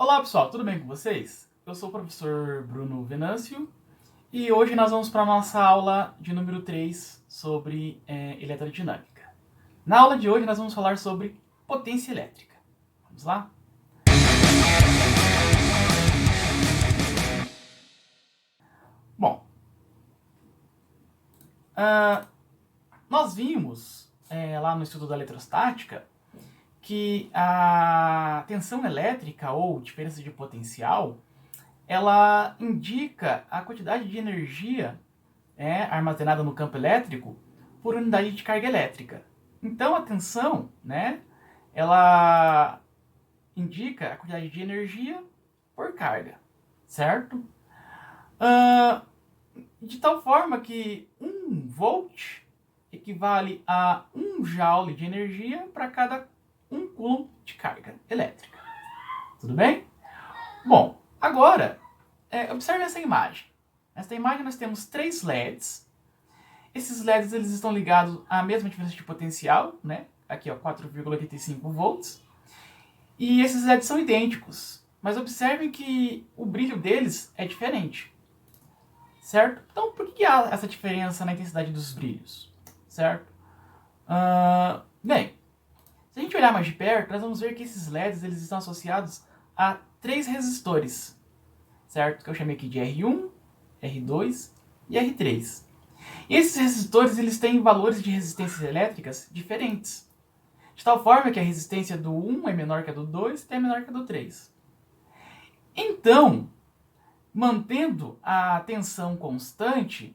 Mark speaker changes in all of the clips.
Speaker 1: Olá pessoal, tudo bem com vocês? Eu sou o professor Bruno Venâncio e hoje nós vamos para a nossa aula de número 3 sobre eletrodinâmica. Na aula de hoje nós vamos falar sobre potência elétrica. Vamos lá? Bom, nós vimos lá no estudo da eletrostática que a tensão elétrica ou diferença de potencial ela indica a quantidade de energia armazenada no campo elétrico por unidade de carga elétrica. Então a tensão, ela indica a quantidade de energia por carga, certo? De tal forma que 1 volt equivale a 1 joule de energia para cada 1 coulomb de carga elétrica. Tudo bem? Bom, agora, observe essa imagem. Nesta imagem nós temos 3 LEDs. Esses LEDs eles estão ligados à mesma diferença de potencial, né? Aqui, 4,85 volts. E esses LEDs são idênticos. Mas observem que o brilho deles é diferente. Certo? Então, por que há essa diferença na intensidade dos brilhos? Certo? Bem, se a gente olhar mais de perto, nós vamos ver que esses LEDs eles estão associados a 3 resistores. Certo? Que eu chamei aqui de R1, R2 e R3. E esses resistores eles têm valores de resistências elétricas diferentes. De tal forma que a resistência do 1 é menor que a do 2 e é menor que a do 3. Então, mantendo a tensão constante,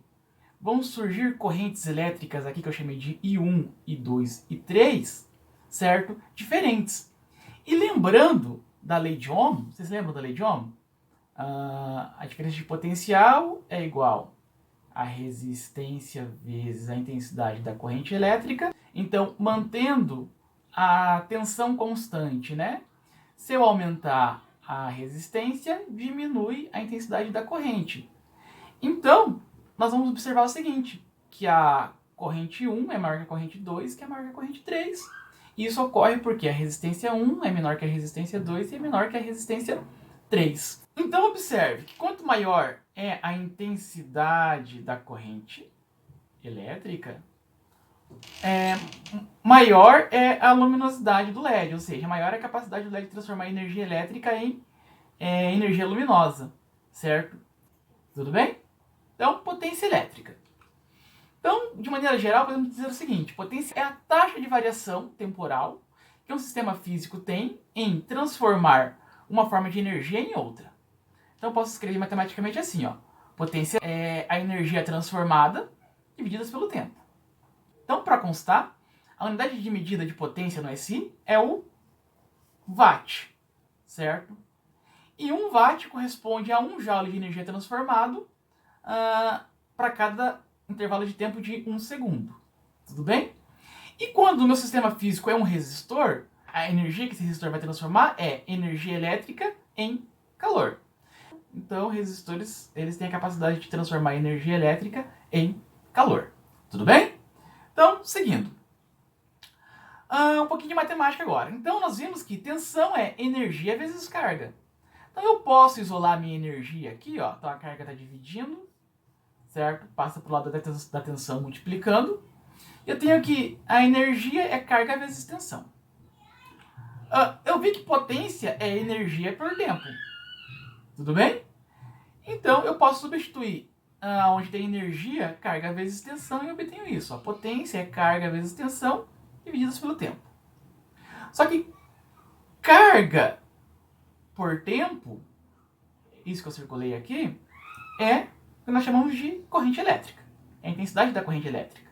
Speaker 1: vão surgir correntes elétricas aqui que eu chamei de I1, I2 e I3, certo? Diferentes. E lembrando da lei de Ohm, vocês lembram da lei de Ohm? A diferença de potencial é igual a resistência vezes a intensidade da corrente elétrica. Então, mantendo a tensão constante, né? Se eu aumentar a resistência, diminui a intensidade da corrente. Então, nós vamos observar o seguinte, que a corrente 1 é maior que a corrente 2, que é maior que a corrente 3. E isso ocorre porque a resistência 1 é menor que a resistência 2 e é menor que a resistência 3. Então, observe que quanto maior é a intensidade da corrente elétrica, maior é a luminosidade do LED, ou seja, maior é a capacidade do LED de transformar energia elétrica em energia luminosa, certo? Tudo bem? Então, potência elétrica. Então, de maneira geral, podemos dizer o seguinte, potência é a taxa de variação temporal que um sistema físico tem em transformar uma forma de energia em outra. Então, eu posso escrever matematicamente assim, potência é a energia transformada divididas pelo tempo. Então, para constar, a unidade de medida de potência no SI é o watt, certo? E 1 watt corresponde a 1 joule de energia transformado para cada intervalo de tempo de 1 segundo. Tudo bem? E quando o meu sistema físico é um resistor, a energia que esse resistor vai transformar é energia elétrica em calor. Então, resistores eles têm a capacidade de transformar energia elétrica em calor. Tudo bem? Então, seguindo. Um pouquinho de matemática agora. Então, nós vimos que tensão é energia vezes carga. Então, eu posso isolar a minha energia aqui, Então, a carga está dividindo, certo? Passa para o lado da tensão multiplicando. Eu tenho aqui, a energia é carga vezes tensão. Eu vi que potência é energia por tempo. Tudo bem? Então, eu posso substituir onde tem energia, carga vezes tensão, e eu obtenho isso. A potência é carga vezes tensão divididas pelo tempo. Só que carga por tempo, isso que eu circulei aqui, é o que nós chamamos de corrente elétrica. É a intensidade da corrente elétrica.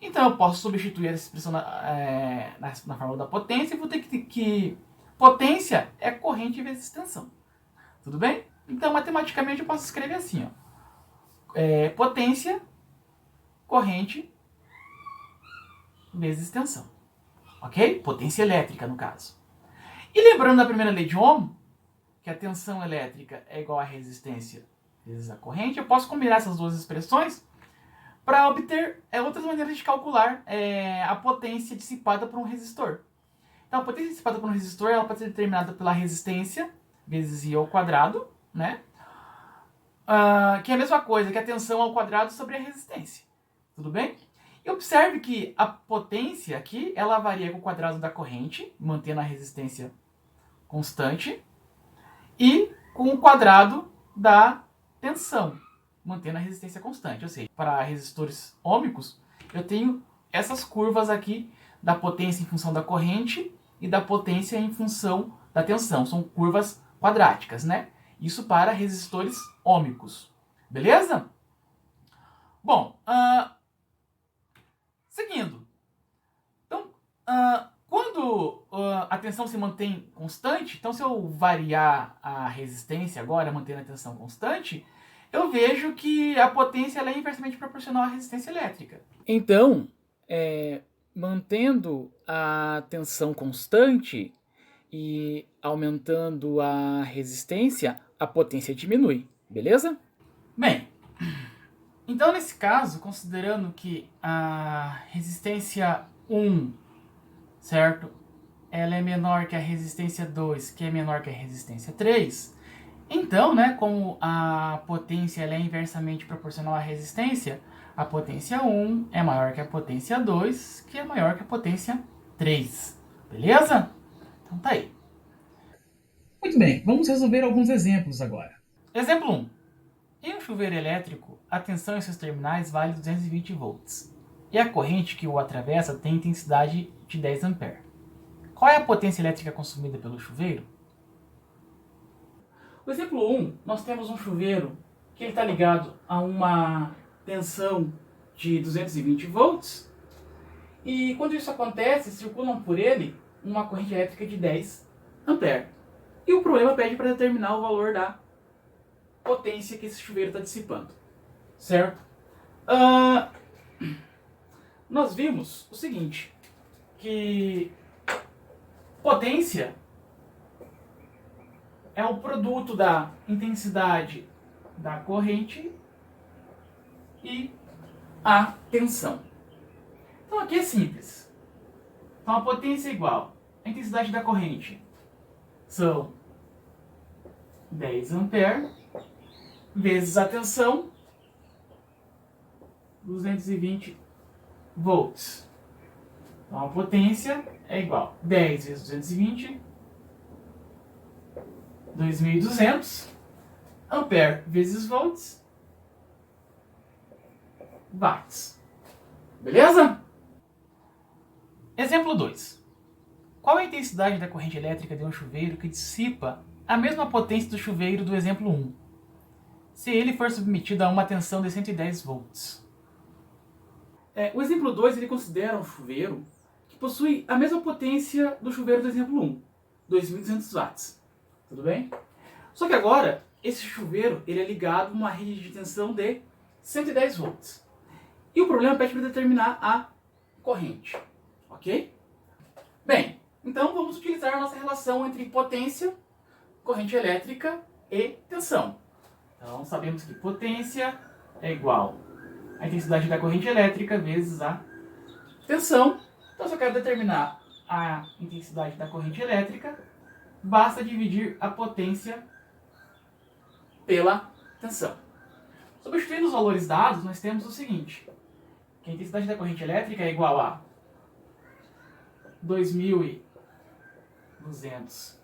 Speaker 1: Então eu posso substituir essa expressão na fórmula da potência e vou ter que potência é corrente vezes tensão. Tudo bem? Então matematicamente eu posso escrever assim, potência, corrente vezes tensão. Ok? Potência elétrica, no caso. E lembrando da primeira lei de Ohm, que a tensão elétrica é igual à resistência vezes a corrente, eu posso combinar essas duas expressões para obter outras maneiras de calcular a potência dissipada por um resistor. Então, a potência dissipada por um resistor ela pode ser determinada pela resistência vezes I ao quadrado, né? Que é a mesma coisa que a tensão ao quadrado sobre a resistência. Tudo bem? E observe que a potência aqui, ela varia com o quadrado da corrente, mantendo a resistência constante, e com o quadrado da tensão, mantendo a resistência constante. Ou seja, para resistores ômicos, eu tenho essas curvas aqui da potência em função da corrente e da potência em função da tensão. São curvas quadráticas, né? Isso para resistores ômicos. Beleza? Bom, seguindo. Então, quando a tensão se mantém constante, então se eu variar a resistência agora, mantendo a tensão constante, eu vejo que a potência ela é inversamente proporcional à resistência elétrica. Então, mantendo a tensão constante e aumentando a resistência, a potência diminui, beleza? Bem, então nesse caso, considerando que a resistência 1, certo? Ela é menor que a resistência 2, que é menor que a resistência 3. Então, né, como a potência ela é inversamente proporcional à resistência, a potência 1 é maior que a potência 2, que é maior que a potência 3. Beleza? Então tá aí. Muito bem, vamos resolver alguns exemplos agora. Exemplo 1. Em um chuveiro elétrico, a tensão em seus terminais vale 220 volts. E a corrente que o atravessa tem intensidade de 10 A. Qual é a potência elétrica consumida pelo chuveiro? No exemplo 1, nós temos um chuveiro que está ligado a uma tensão de 220 volts. E quando isso acontece, circulam por ele uma corrente elétrica de 10 A. E o problema pede para determinar o valor da potência que esse chuveiro está dissipando. Certo? Nós vimos o seguinte, que potência é o produto da intensidade da corrente e a tensão. Então aqui é simples. Então a potência é igual à intensidade da corrente. São 10 A vezes a tensão, 220 volts. Então a potência é igual a 10 vezes 220, 2.200, ampere vezes volts, watts. Beleza? Exemplo 2. Qual é a intensidade da corrente elétrica de um chuveiro que dissipa a mesma potência do chuveiro do exemplo 1, se ele for submetido a uma tensão de 110 volts? O exemplo 2 ele considera um chuveiro que possui a mesma potência do chuveiro do exemplo 1, 2.200 watts. Tudo bem? Só que agora, esse chuveiro ele é ligado a uma rede de tensão de 110 volts. E o problema pede para determinar a corrente. Ok? Bem, então vamos utilizar a nossa relação entre potência, corrente elétrica e tensão. Então sabemos que potência é igual à intensidade da corrente elétrica vezes a tensão. Então se eu quero determinar a intensidade da corrente elétrica, basta dividir a potência pela tensão. Substituindo os valores dados, nós temos o seguinte, que a intensidade da corrente elétrica é igual a 2.200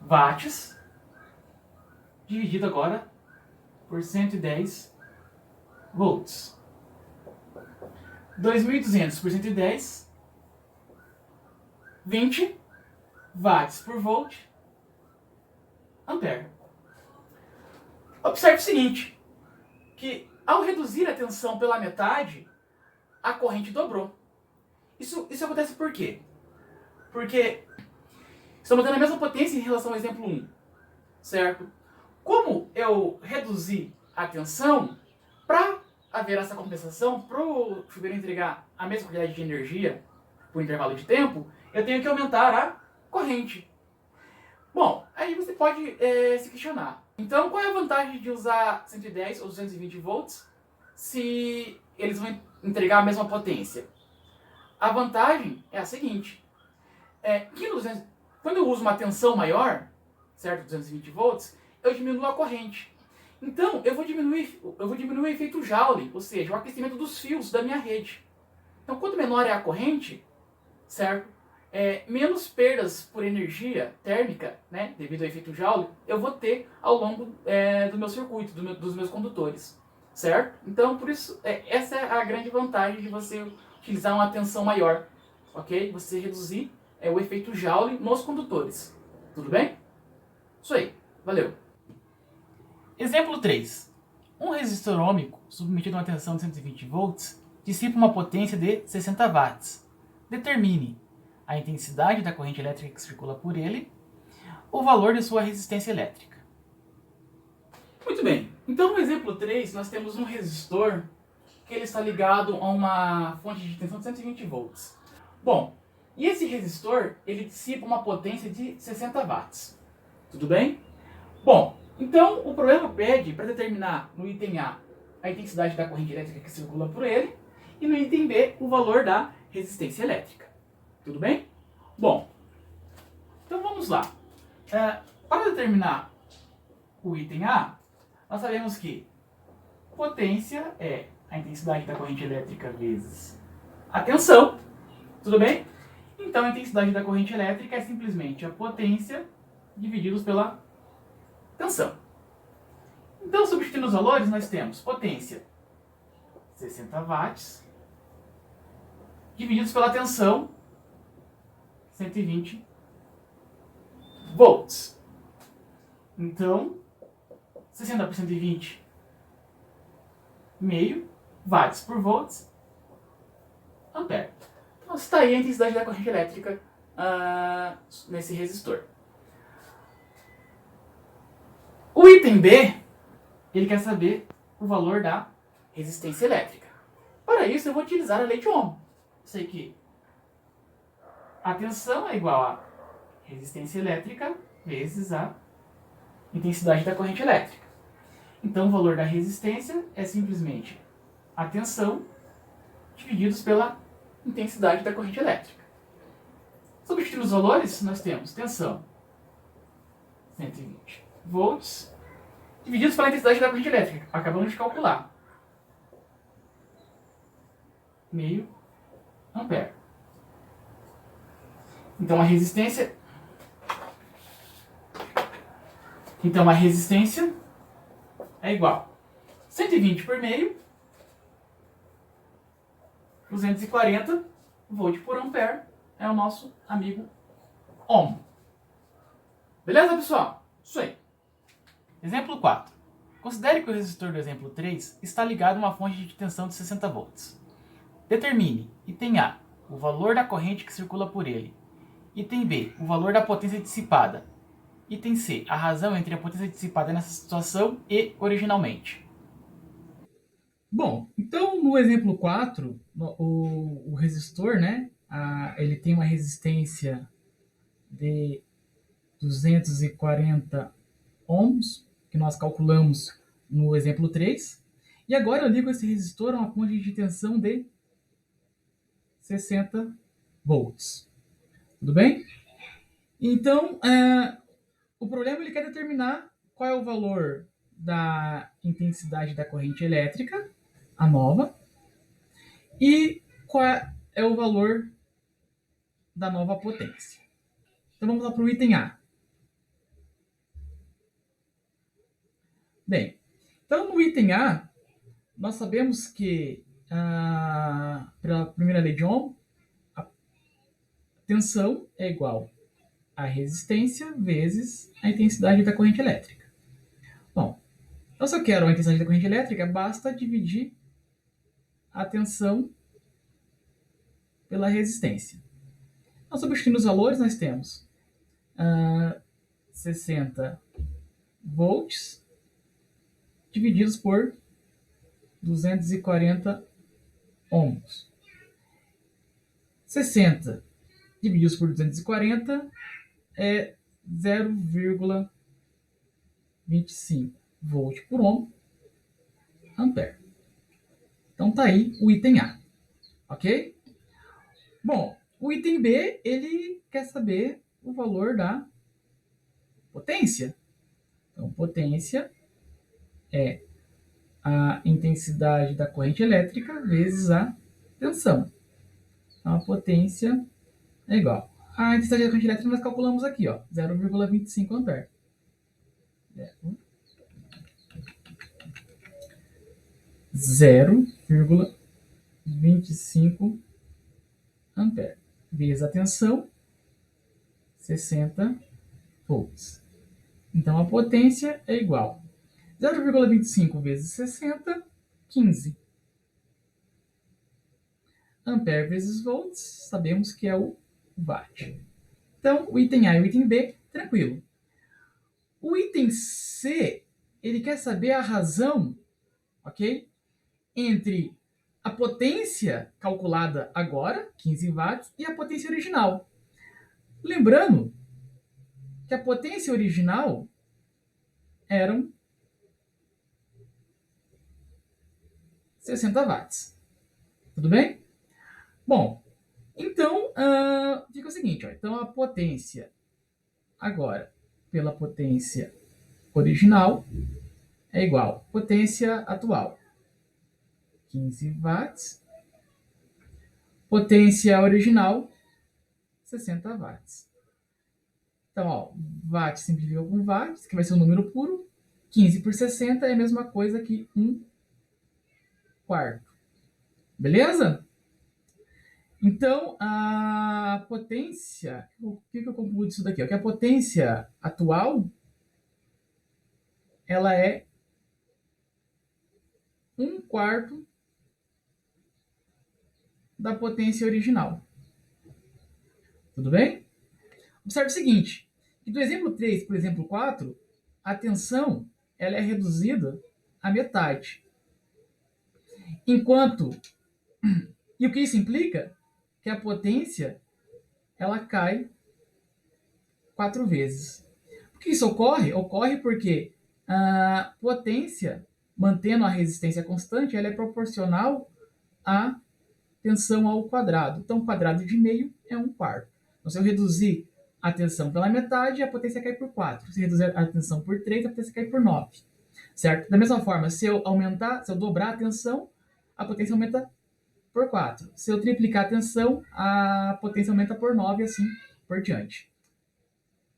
Speaker 1: watts, dividido agora por 110 volts. 2.200 por 110, 20 watts por volt, ampere. Observe o seguinte, que ao reduzir a tensão pela metade, a corrente dobrou. Isso acontece por quê? Porque estamos mantendo a mesma potência em relação ao exemplo 1, certo? Como eu reduzi a tensão, para haver essa compensação, para o chuveiro entregar a mesma quantidade de energia por intervalo de tempo, eu tenho que aumentar a corrente. Bom, aí você pode se questionar. Então, qual é a vantagem de usar 110 ou 220 volts se eles vão entregar a mesma potência? A vantagem é a seguinte, quando eu uso uma tensão maior, certo? 220 volts, eu diminuo a corrente. Então, eu vou diminuir o efeito Joule, ou seja, o aquecimento dos fios da minha rede. Então, quanto menor é a corrente, certo? Menos perdas por energia térmica, né, devido ao efeito Joule, eu vou ter ao longo do meu circuito, dos meus condutores, certo? Então, por isso, essa é a grande vantagem de você utilizar uma tensão maior, ok? Você reduzir o efeito Joule nos condutores, tudo bem? Isso aí, valeu! Exemplo 3. Um resistor ôhmico submetido a uma tensão de 120 volts dissipa uma potência de 60 watts. Determine a intensidade da corrente elétrica que circula por ele, o valor de sua resistência elétrica. Muito bem, então no exemplo 3 nós temos um resistor que ele está ligado a uma fonte de tensão de 120 volts. Bom, e esse resistor ele dissipa uma potência de 60 watts. Tudo bem? Bom, então o problema pede para determinar no item A intensidade da corrente elétrica que circula por ele e no item B o valor da resistência elétrica. Tudo bem? Bom, então vamos lá. Para determinar o item A, nós sabemos que potência é a intensidade da corrente elétrica vezes a tensão. Tudo bem? Então a intensidade da corrente elétrica é simplesmente a potência divididos pela tensão. Então, substituindo os valores, nós temos potência 60 watts divididos pela tensão 120 volts. Então, 60 por 120, meio watts por volts, ampere. Então, está aí a intensidade da corrente elétrica nesse resistor. O item B, ele quer saber o valor da resistência elétrica. Para isso, eu vou utilizar a lei de Ohm. Sei que a tensão é igual a resistência elétrica vezes a intensidade da corrente elétrica. Então, o valor da resistência é simplesmente a tensão divididos pela intensidade da corrente elétrica. Substituindo os valores, nós temos tensão 120 volts divididos pela intensidade da corrente elétrica. Acabamos de calcular. Meio ampere. Então a resistência é igual 120 por meio, 240 volt por ampere, é o nosso amigo Ohm. Beleza, pessoal? Isso aí. Exemplo 4. Considere que o resistor do exemplo 3 está ligado a uma fonte de tensão de 60 volts. Determine, item A, o valor da corrente que circula por ele. Item B, o valor da potência dissipada. Item C, a razão entre a potência dissipada nessa situação e originalmente. Bom, então no exemplo 4, o resistor, né, ele tem uma resistência de 240 ohms, que nós calculamos no exemplo 3. E agora eu ligo esse resistor a uma fonte de tensão de 60 volts. Tudo bem? Então, o problema ele quer determinar qual é o valor da intensidade da corrente elétrica, a nova, e qual é o valor da nova potência. Então vamos lá para o item A. Bem, então no item A, nós sabemos que, pela primeira lei de Ohm, a tensão é igual a resistência vezes a intensidade da corrente elétrica. Bom, então se eu quero a intensidade da corrente elétrica, basta dividir a tensão pela resistência. Então, substituindo os valores, nós temos 60 volts divididos por 240 ohms. 60 divididos por 240 é 0,25 volt por ohm ampere. Então tá aí o item A, ok? Bom, o item B, ele quer saber o valor da Potência. Então, potência é a intensidade da corrente elétrica vezes a tensão. Então, a potência é igual. A intensidade da corrente elétrica nós calculamos aqui, ó, 0,25 ampere. 0,25 ampere vezes a tensão, 60 volts. Então, a potência é igual a 0,25 vezes 60, 15. Ampere vezes volts, sabemos que é o watt. Então, o item A e o item B, tranquilo. O item C, ele quer saber a razão, ok? Entre a potência calculada agora, 15 watts, e a potência original. Lembrando que a potência original eram 60 watts. Tudo bem? Bom, então fica o seguinte, ó, então a potência agora pela potência original é igual à potência atual, 15 watts, potência original, 60 watts. Então, ó, watt simplificou com watts, que vai ser um número puro, 15 por 60 é a mesma coisa que 1/4. Beleza? Então, a potência... O que eu concluo disso daqui? Que a potência atual, ela é 1/4 da potência original. Tudo bem? Observe o seguinte, que do exemplo 3 para o exemplo 4, a tensão ela é reduzida à metade. Enquanto... E o que isso implica? Que a potência ela cai 4 vezes. Por que isso ocorre? Ocorre porque a potência, mantendo a resistência constante, ela é proporcional à tensão ao quadrado. Então, o quadrado de meio é 1/4. Então, se eu reduzir a tensão pela metade, a potência cai por 4. Se eu reduzir a tensão por 3, a potência cai por 9. Certo? Da mesma forma, se eu dobrar a tensão, a potência aumenta por 4. Se eu triplicar a tensão, a potência aumenta por 9 e assim por diante.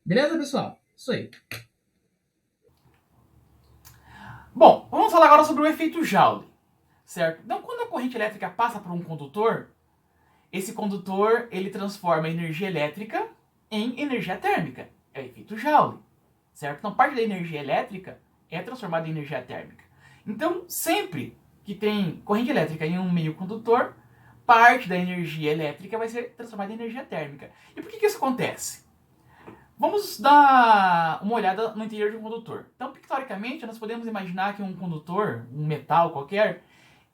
Speaker 1: Beleza, pessoal? Isso aí. Bom, vamos falar agora sobre o efeito Joule, certo? Então, quando a corrente elétrica passa por um condutor, esse condutor ele transforma a energia elétrica em energia térmica. É o efeito Joule, certo? Então, parte da energia elétrica é transformada em energia térmica. Então, sempre que tem corrente elétrica em um meio condutor, parte da energia elétrica vai ser transformada em energia térmica. E por que isso acontece? Vamos dar uma olhada no interior de um condutor. Então, pictoricamente, nós podemos imaginar que um condutor, um metal qualquer,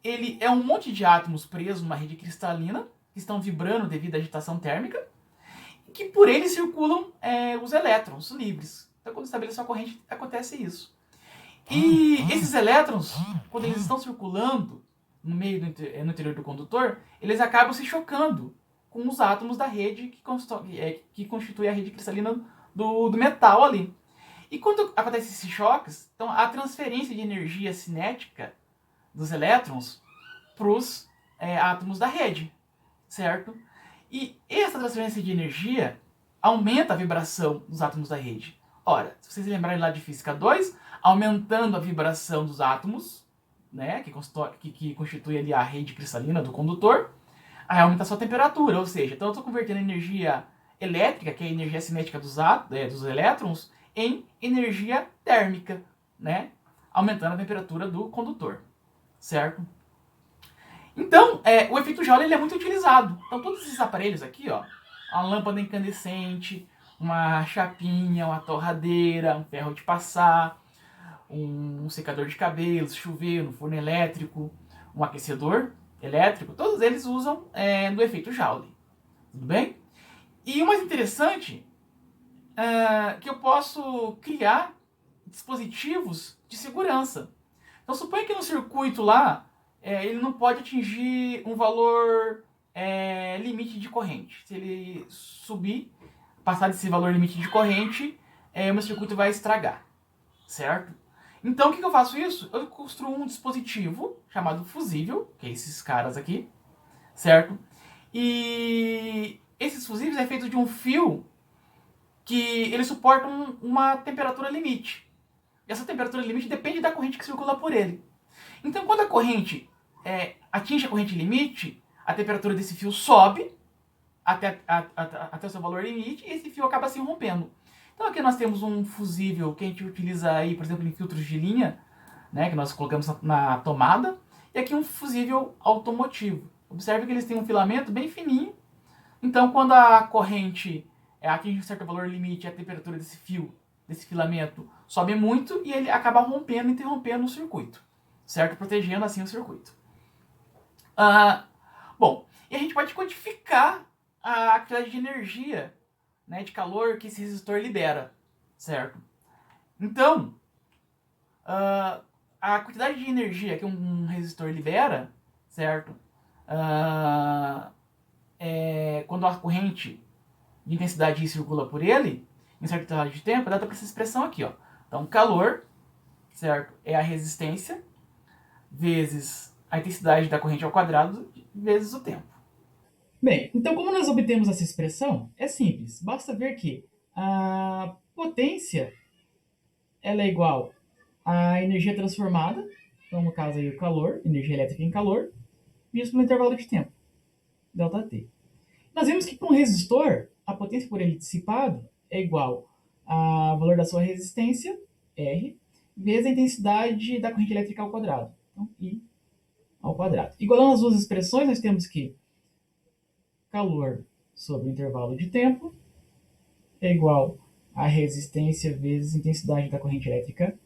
Speaker 1: ele é um monte de átomos presos numa rede cristalina, que estão vibrando devido à agitação térmica, e que por ele circulam os elétrons livres. Então, quando estabelece uma corrente, acontece isso. E esses elétrons, quando eles estão circulando no meio no interior do condutor, eles acabam se chocando com os átomos da rede que constitui a rede cristalina do metal ali. E quando acontecem esses choques, então a transferência de energia cinética dos elétrons para os átomos da rede, certo? E essa transferência de energia aumenta a vibração dos átomos da rede. Ora, se vocês lembrarem lá de Física 2, aumentando a vibração dos átomos, né, que constitui ali a rede cristalina do condutor, aí aumenta a sua temperatura, ou seja, então eu estou convertendo energia elétrica, que é a energia cinética dos elétrons, em energia térmica, né, aumentando a temperatura do condutor, certo? Então, o efeito Joule ele é muito utilizado. Então, todos esses aparelhos aqui, ó, a lâmpada incandescente, uma chapinha, uma torradeira, um ferro de passar, um secador de cabelos, chuveiro, um forno elétrico, um aquecedor elétrico, todos eles usam do efeito Joule. Tudo bem? E o mais interessante é que eu posso criar dispositivos de segurança. Então, suponha que no circuito lá, ele não pode atingir um valor limite de corrente. Se ele subir, passar desse valor limite de corrente, o meu circuito vai estragar, certo? Então, o que eu faço isso? Eu construo um dispositivo chamado fusível, que é esses caras aqui, certo? E esses fusíveis é feito de um fio que ele suporta uma temperatura limite. E essa temperatura limite depende da corrente que circula por ele. Então, quando a corrente atinge a corrente limite, a temperatura desse fio sobe até o seu valor limite e esse fio acaba se rompendo. Então aqui nós temos um fusível que a gente utiliza aí, por exemplo, em filtros de linha, né, que nós colocamos na tomada, e aqui um fusível automotivo. Observe que eles têm um filamento bem fininho, então quando a corrente atinge um certo valor limite, a temperatura desse fio, desse filamento, sobe muito e ele acaba rompendo, interrompendo o circuito, certo? Protegendo assim o circuito. Bom, e a gente pode quantificar a quantidade de energia, né, de calor que esse resistor libera, certo? Então, a quantidade de energia que um resistor libera, certo? Quando a corrente de intensidade circula por ele, em certo intervalo de tempo, é dada por essa expressão aqui, ó. Então, calor, certo? É a resistência vezes a intensidade da corrente ao quadrado vezes o tempo. Bem, então como nós obtemos essa expressão? É simples. Basta ver que a potência ela é igual à energia transformada, então no caso aí o calor, energia elétrica em calor, visto pelo intervalo de tempo, ΔT. Nós vimos que para um resistor, a potência por ele dissipado é igual ao valor da sua resistência, R, vezes a intensidade da corrente elétrica ao quadrado. Então, I ao quadrado. Igualando as duas expressões, nós temos que calor sobre o intervalo de tempo é igual a resistência vezes a intensidade da corrente elétrica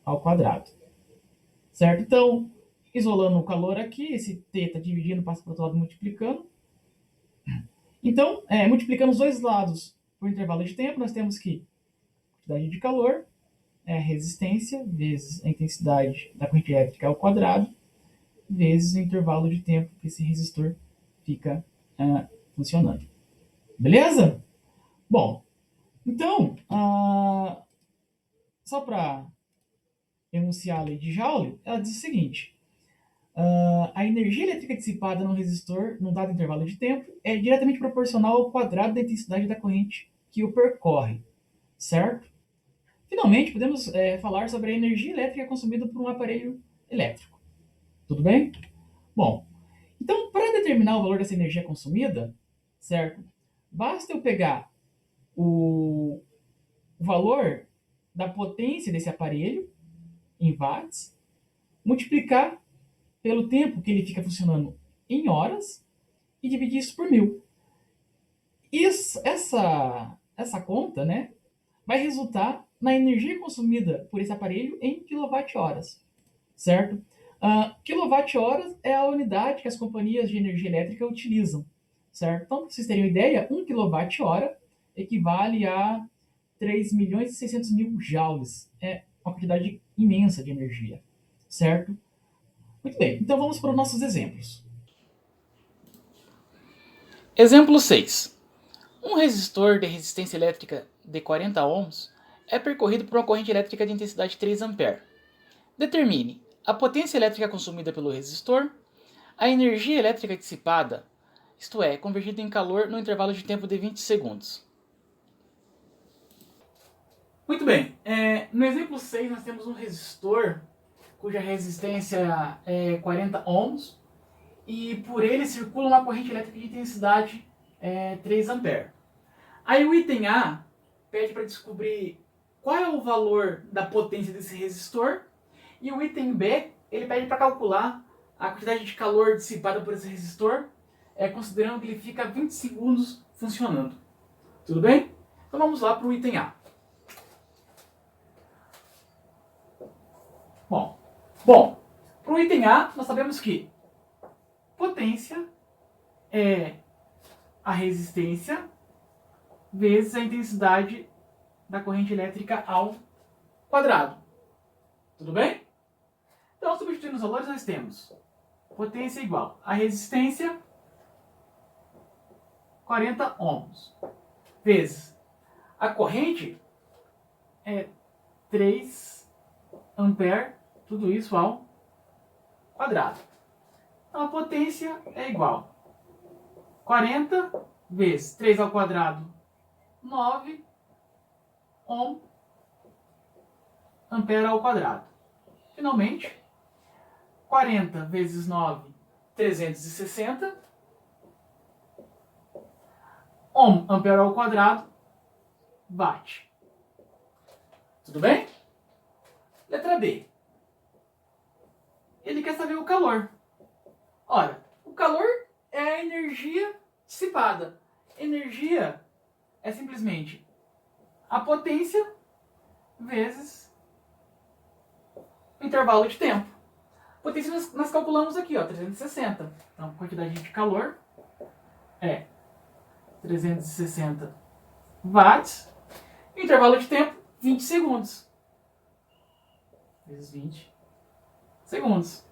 Speaker 1: ao quadrado. Certo? Então, isolando o calor aqui, esse T está dividindo, passa para o outro lado multiplicando. Então, multiplicando os dois lados por intervalo de tempo, nós temos que a quantidade de calor é a resistência vezes a intensidade da corrente elétrica ao quadrado vezes o intervalo de tempo que esse resistor fica funcionando. Beleza? Bom, então, só para enunciar a lei de Joule, ela diz o seguinte: a energia elétrica dissipada num resistor num dado intervalo de tempo é diretamente proporcional ao quadrado da intensidade da corrente que o percorre, certo? Finalmente, podemos falar sobre a energia elétrica consumida por um aparelho elétrico. Tudo bem? Bom, então, para determinar o valor dessa energia consumida, certo? Basta eu pegar o valor da potência desse aparelho em watts, multiplicar pelo tempo que ele fica funcionando em horas e dividir isso por 1000. Essa conta, né, vai resultar na energia consumida por esse aparelho em quilowatt-horas, certo? Quilowatt-horas é a unidade que as companhias de energia elétrica utilizam, certo? Então, para vocês terem uma ideia, 1 kWh equivale a 3.600.000 joules. É uma quantidade imensa de energia, certo? Muito bem, então vamos para os nossos exemplos. Exemplo 6. Um resistor de resistência elétrica de 40 ohms é percorrido por uma corrente elétrica de intensidade 3 A. Determine a potência elétrica consumida pelo resistor, a energia elétrica dissipada, isto é, convertida em calor no intervalo de tempo de 20 segundos. Muito bem, no exemplo 6 nós temos um resistor cuja resistência é 40 ohms e por ele circula uma corrente elétrica de intensidade 3 A. Aí o item A pede para descobrir qual é o valor da potência desse resistor e o item B ele pede para calcular a quantidade de calor dissipada por esse resistor, considerando que ele fica 20 segundos funcionando. Tudo bem? Então vamos lá para o item A. Bom, para o item A, nós sabemos que potência é a resistência vezes a intensidade da corrente elétrica ao quadrado. Tudo bem? Então, substituindo os valores, nós temos potência igual a resistência 40 ohms vezes a corrente é 3 ampere, tudo isso ao quadrado. Então a potência é igual 40 vezes 3 ao quadrado, 9 ohm ampere ao quadrado. Finalmente, 40 vezes 9, 360 ohm ampere ao quadrado, watt. Tudo bem? Letra B. Ele quer saber o calor. Ora, o calor é a energia dissipada. Energia é simplesmente a potência vezes o intervalo de tempo. Potência nós calculamos aqui, ó, 360. Então, a quantidade de calor é 360 watts. E o intervalo de tempo, 20 segundos. Vezes 20 segundos.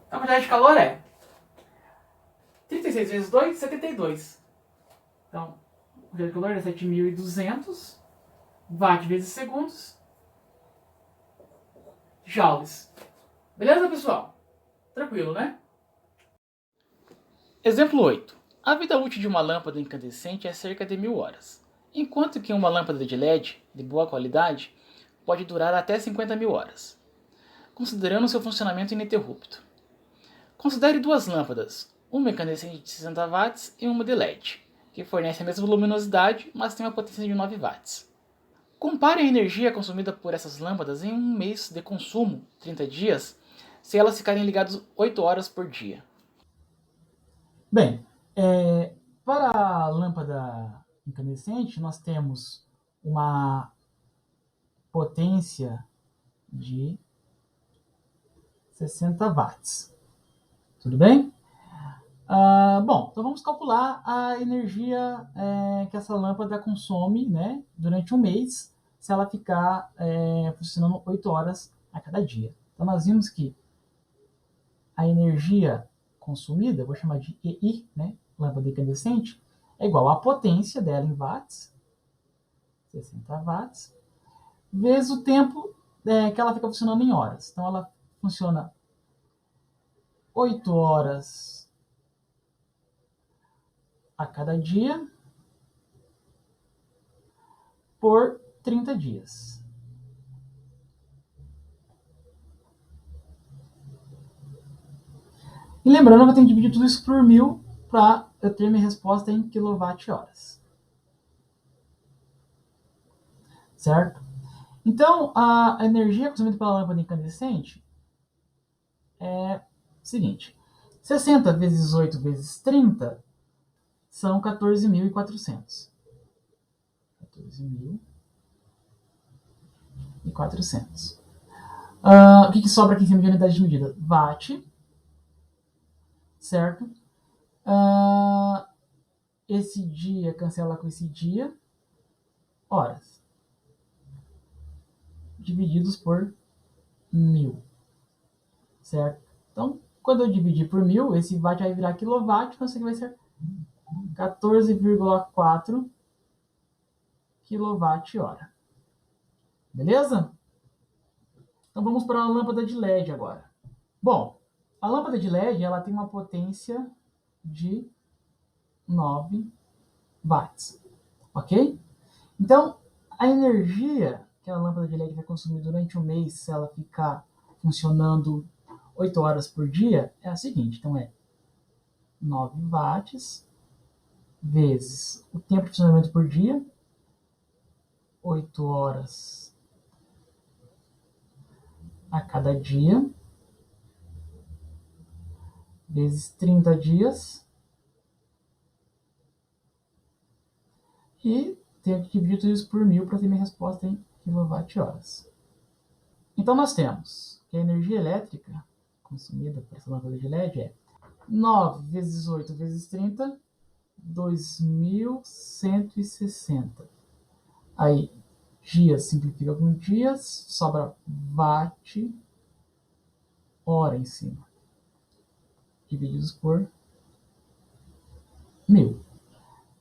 Speaker 1: Então, a quantidade de calor é 36 vezes 2, 72. Então, a quantidade de calor é 7.200 watt vezes segundos, joules. Beleza, pessoal? Tranquilo, né? Exemplo 8. A vida útil de uma lâmpada incandescente é cerca de 1000 horas, enquanto que uma lâmpada de LED de boa qualidade pode durar até 50.000 horas, considerando seu funcionamento ininterrupto. Considere duas lâmpadas, uma incandescente de 60 watts e uma de LED, que fornece a mesma luminosidade, mas tem uma potência de 9 watts. Compare a energia consumida por essas lâmpadas em um mês de consumo, 30 dias, se elas ficarem ligadas 8 horas por dia. Bem, para a lâmpada incandescente, nós temos uma potência de 60 watts. Tudo bem? Bom, então vamos calcular a energia que essa lâmpada consome, né, durante um mês, se ela ficar funcionando 8 horas a cada dia. Então nós vimos que a energia consumida, vou chamar de EI, né, lâmpada incandescente, é igual à potência dela em watts, 60 watts, vezes o tempo que ela fica funcionando em horas. Então ela funciona 8 horas a cada dia por 30 dias. E lembrando que eu tenho que dividir tudo isso por 1000 para eu ter minha resposta em kWh. Certo? Então, a energia consumida pela lâmpada incandescente é o seguinte: 60 vezes 8 vezes 30 são 14.400. 14.400. O que sobra aqui em cima de unidade de medida? Watt. Certo? Esse dia cancela com esse dia. Horas. Divididos por 1000. Certo? Então, quando eu dividir por 1000, esse watt vai virar quilowatt, então isso aqui vai ser 14,4 kWh. Beleza? Então vamos para a lâmpada de LED agora. Bom, a lâmpada de LED ela tem uma potência de 9 watts. Ok? Então, a energia que a lâmpada de LED vai consumir durante um mês, se ela ficar funcionando 8 horas por dia, é a seguinte. Então, é 9 watts vezes o tempo de funcionamento por dia, 8 horas a cada dia, vezes 30 dias, e tenho que dividir tudo isso por 1000 para ter minha resposta em kWh. Então nós temos que a energia elétrica consumida por essa lâmpada de LED é 9 vezes 8 vezes 30, 2160. Aí, dias simplifica com dias, sobra watt hora em cima, divididos por 1000.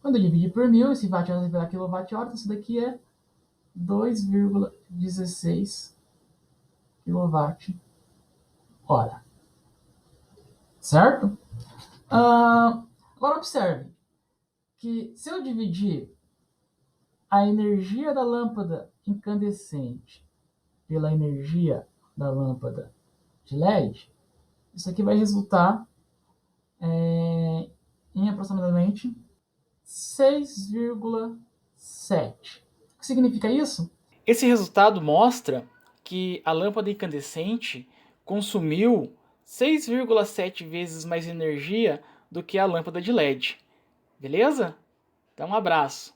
Speaker 1: Quando eu dividir por 1000, esse watt hora vai virar quilowatt hora, então isso daqui é 2,16 kWh. Certo? Agora observe que se eu dividir a energia da lâmpada incandescente pela energia da lâmpada de LED, isso aqui vai resultar em aproximadamente 6,7. O que significa isso? Esse resultado mostra que a lâmpada incandescente consumiu 6,7 vezes mais energia do que a lâmpada de LED. Beleza? Então, um abraço.